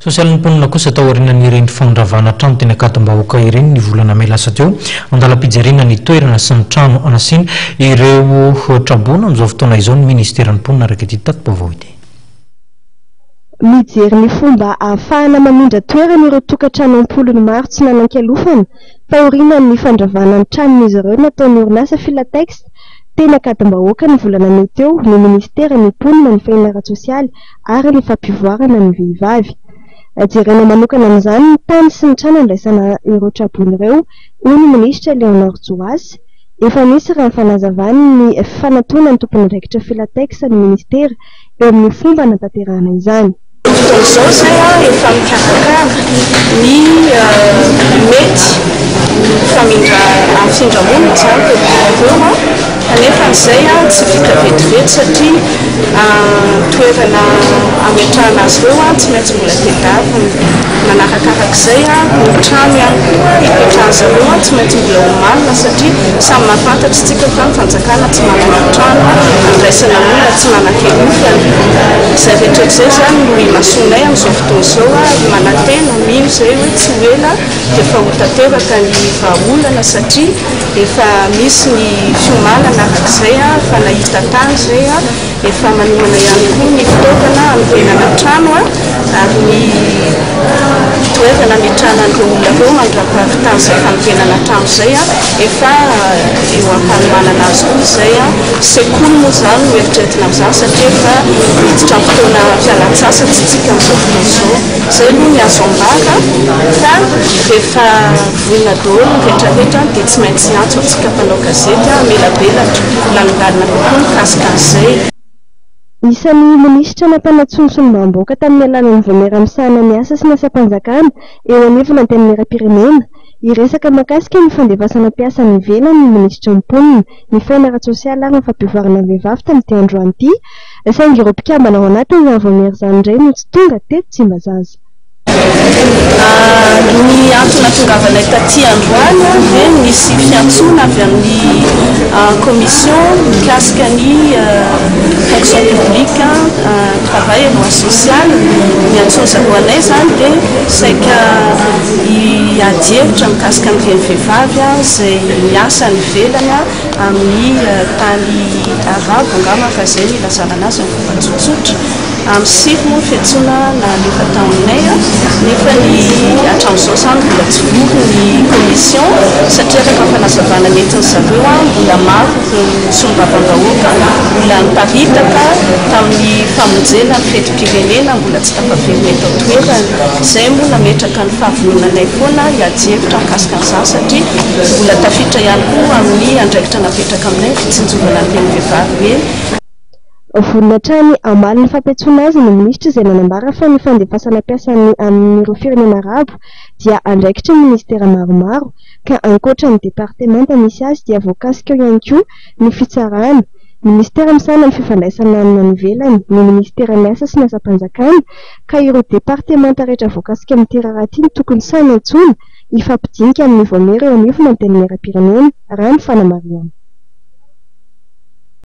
Sosialin'ny mponina kosa tao aorian'ny ireny fandravana trano teny Akatam-bahoaka ireny ny volana May lasa teo andala-pijerena ny toerana sy ny trano anasiana ireo trabona amin'izao fotoana izao ny ministeran'ny mponina araka ity tato-baovao ity. Mijery ny fomba ahafahana mamindra toerana ireo tokantrano ampolony maro tsy nanan-kialofana taoriana ny fandravana ny tranon'izy ireo nataon'ny orinasa Filatex teny Akatam-bahoaka ny volana May teo ny ministeran'ny mponina ny fiainana ara-tsosialy ary ny fampivoarana ny vehivavy. Jerena manokana amin'izany ny tany sy ny trano andraisana ireo trabona ireo hoy ny minisitra Leonard Joasy. Efa misy raha fanazavany ny fanatona ny tompony andraikitra Filatex ny ministera eo amin'ny fomba natanterahana izany. Fotoan'izao izay efa mikarakara ny mety famindra amin'ny findramona izany teo kanefa n'izay tsy vita vetivety satria toerana ametrahana azy ireo tsy maintsy mbola tedavina. Manarakarak'izay ny trano ihany koa ipetrahan'izy ireo tsy maintsy mbola omanina satria samy mahafantatry tsika fa ny fanjakana tsy manana trano andraisana olona tsy manan-kelofana. Izay rehetrarehetra izay zany no imasonay amin'izao fotoana izao manantena mino izay hoe tsy ela dia efa ho tanteraka ny vahaolana satria efa misy ny fiomanana arak'izay fa nahita tany izay efa manomana ihany koa ny fitaovana hanampenana trano ary ny toerana ametranan'ireo olona ireo mandra-pahavitany izay fanampenana trano izay efa eo am-panomanana azy koa izay sekoly moa izany no eritreretina amin'izany satria efa miditra amin'ny fotoana fialan-tsasatra tsika amin'izao fotoana izao. Izay no ny azo ambara fa rehefa vonona daholo ny rehetrarehetra dia tsy maintsy antso antsika mpanao gazety melabelatra lalingalina kokoa mikasika an'izay. Isan'ny minisitra nampanantsonso ny mamboaka tamin'ny alalan'ny voamera-misahana ny asa sy ny asa-panjakana eo anivona ny teny miram-pirenena. Iresaka mahakasika ny fandefasana mpiasa ivelany ny minisitra mponina ny fiainana ara-tsosialy ary ny fampivoarana ny vehivavy tamin'ity androany ity, saingy ireo mpikambana ao anatiny izany voamera izany indray no tsy tonga teto Tsimbazaza. Ny antony tongavanay taty androany dia misy fiantsoana avy amin'ny commission mikasika ny fonction publique travail et loi sociale. Ny antsoina zaroanay zany dia saika hiady-hevitra mikasika amin'ireny vehivavy izay miasa ny velany amin'ny tany arabo angamba fa izay ny ilazana azy amin'ny fomba tsotsotra. Amin'ny sivy moa fiantsoana nalefa taminay nefa ny hatramin'izao izany mbola tsy vory ny commission satria rehefa fanazavana nentin'ny zareo mbola maro ireo solombavam-bahoaka mbola niparitaka tamin'ny famonjena ny fetim-pirenena mbola tsy tapaverina eto an-toerana. Izay moa nametraka ny fahavononanay foana hiady-hevitra mikasika an'izany satria mbola tafiditra ihany koa amin'ny andraikitra napetraka aminay fitsinjovana ny vehivavy eny. Vonona hatrany ambali ny fampiantsoana azy ny minisitra izay nanambara fa ny fandefasana mpiasa amin'ireo firenena arabo dia andraikitra ny ministera maromaro ka ankoatra ny departemanta misy azy dia voakasika ihany koa ny fitsarana. Ministera misana ny fifandraisana amin'ny ivelany, ny ministera miasa sy ny asa-panjakana ka ireo departemanta rehetra voakasika amin'ity raharaha ny tokony samy antsoina ifampidinika amin'ny voamera eo anivona ny teny miram-pirenena raha ny fanamariana.